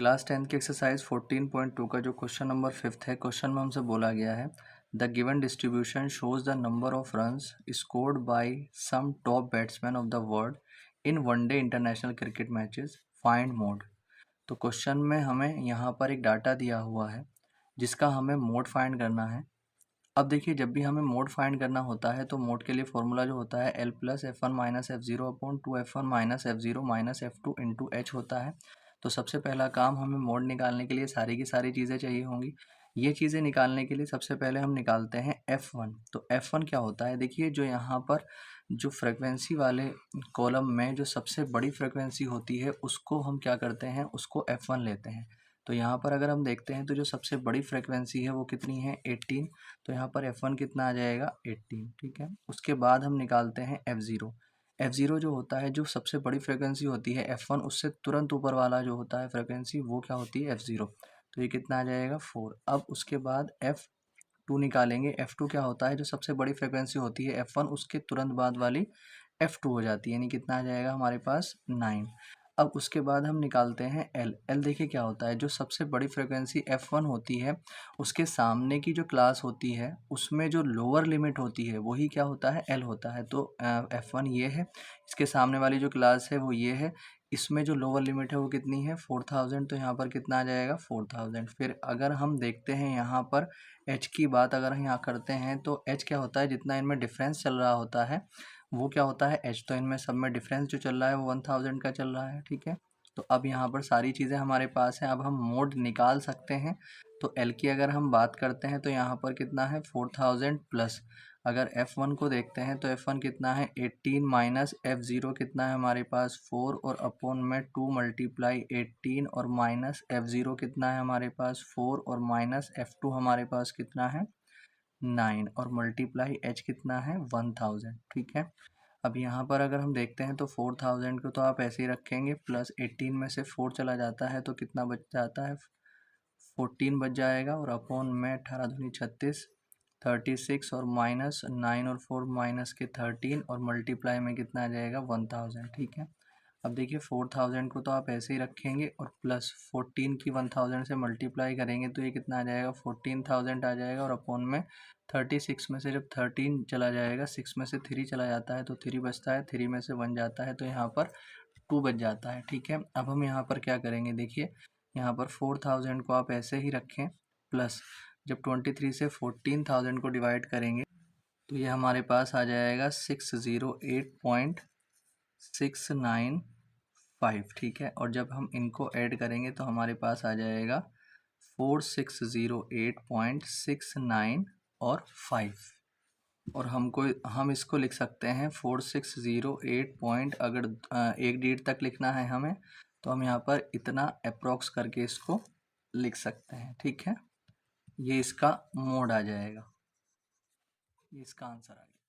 Class 10 की exercise 14.2 का जो क्वेश्चन नंबर 5 है, क्वेश्चन में हमसे बोला गया है the given distribution shows the number of runs scored by some top batsman of the world in one day international cricket matches, find mode. तो क्वेश्चन में हमें यहाँ पर एक डाटा दिया हुआ है जिसका हमें मोड फाइंड करना है। अब देखिए, जब भी हमें मोड फाइंड करना होता है तो मोड के लिए फॉर्मूला जो होता है L plus F1 minus F0 upon 2F1 minus F0 minus F2 into H होता है। तो सबसे पहला काम, हमें मोड निकालने के लिए सारी की सारी चीज़ें चाहिए होंगी। ये चीज़ें निकालने के लिए सबसे पहले हम निकालते हैं F1। तो F1 क्या होता है, देखिए जो यहाँ पर जो फ्रिक्वेंसी वाले कॉलम में जो सबसे बड़ी फ्रिक्वेंसी होती है उसको हम क्या करते हैं, उसको F1 लेते हैं। तो यहाँ पर अगर हम देखते हैं तो जो सबसे बड़ी फ्रिक्वेंसी है वो कितनी है, 18। तो यहाँ पर F1 कितना आ जाएगा, 18। ठीक है, उसके बाद हम निकालते हैं F0। F0 जो होता है, जो सबसे बड़ी फ्रिक्वेंसी होती है F1 उससे तुरंत ऊपर वाला जो होता है फ्रिक्वेंसी, वो क्या होती है, F0। तो ये कितना आ जाएगा, 4। अब उसके बाद F2 निकालेंगे। F2 क्या होता है, जो सबसे बड़ी फ्रिक्वेंसी होती है F1 उसके तुरंत बाद वाली F2 हो जाती है, यानी कितना आ जाएगा हमारे पास, 9। अब उसके बाद हम निकालते हैं L देखिए क्या होता है, जो सबसे बड़ी फ्रिक्वेंसी F1 होती है उसके सामने की जो क्लास होती है उसमें जो लोअर लिमिट होती है वही क्या होता है, L होता है। तो F1 ये है, इसके सामने वाली जो क्लास है वो ये है, इसमें जो लोअर लिमिट है वो कितनी है, 4000। तो यहाँ पर कितना आ जाएगा, 4000। फिर अगर हम देखते हैं यहाँ पर H की बात अगर हम यहाँ करते हैं तो H क्या होता है, जितना इनमें डिफरेंस चल रहा होता है वो क्या होता है, H। तो इनमें सब में डिफरेंस जो चल रहा है वो 1000 का चल रहा है। ठीक है, तो अब यहाँ पर सारी चीज़ें हमारे पास हैं। अब हम मोड निकाल सकते हैं। तो L की अगर हम बात करते हैं तो यहाँ पर कितना है, 4000 प्लस अगर F1 को देखते हैं तो F1 कितना है, 18 माइनस F0 कितना है हमारे पास, 4 और अपॉन में 2 मल्टीप्लाई 18 और माइनस F0 कितना है हमारे पास, 4 और माइनस F2 हमारे पास कितना है, 9 और मल्टीप्लाई H कितना है, 1000। ठीक है, अब यहाँ पर अगर हम देखते हैं तो 4000 को तो आप ऐसे ही रखेंगे, प्लस 18 में से 4 चला जाता है तो कितना बच जाता है, 14 बच जाएगा, और अपॉन में 18 दूनी 36, 36 और माइनस 9 और 4 माइनस के 13 और मल्टीप्लाई में कितना आ जाएगा, 1000। ठीक है, अब देखिए 4000 को तो आप ऐसे ही रखेंगे और प्लस 14 की 1000 से मल्टीप्लाई करेंगे तो ये कितना आ जाएगा, 14000 आ जाएगा, और अपॉन में 36 में से जब 13 चला जाएगा, 6 में से 3 चला जाता है तो 3 बचता है, 3 में से 1 जाता है तो यहाँ पर 2 बच जाता है। ठीक है, अब हम यहाँ पर क्या करेंगे, देखिए यहाँ पर 4000 को आप ऐसे ही रखें, प्लस जब 23 से 14000 को डिवाइड करेंगे तो ये हमारे पास आ जाएगा 608.695। ठीक है, और जब हम इनको ऐड करेंगे तो हमारे पास आ जाएगा 4608.69 और 5। और हम इसको लिख सकते हैं 4608 पॉइंट, अगर एक डिजिट तक लिखना है हमें तो हम यहाँ पर इतना अप्रोक्स करके इसको लिख सकते हैं। ठीक है, ये इसका मोड आ जाएगा, ये इसका आंसर आ गया।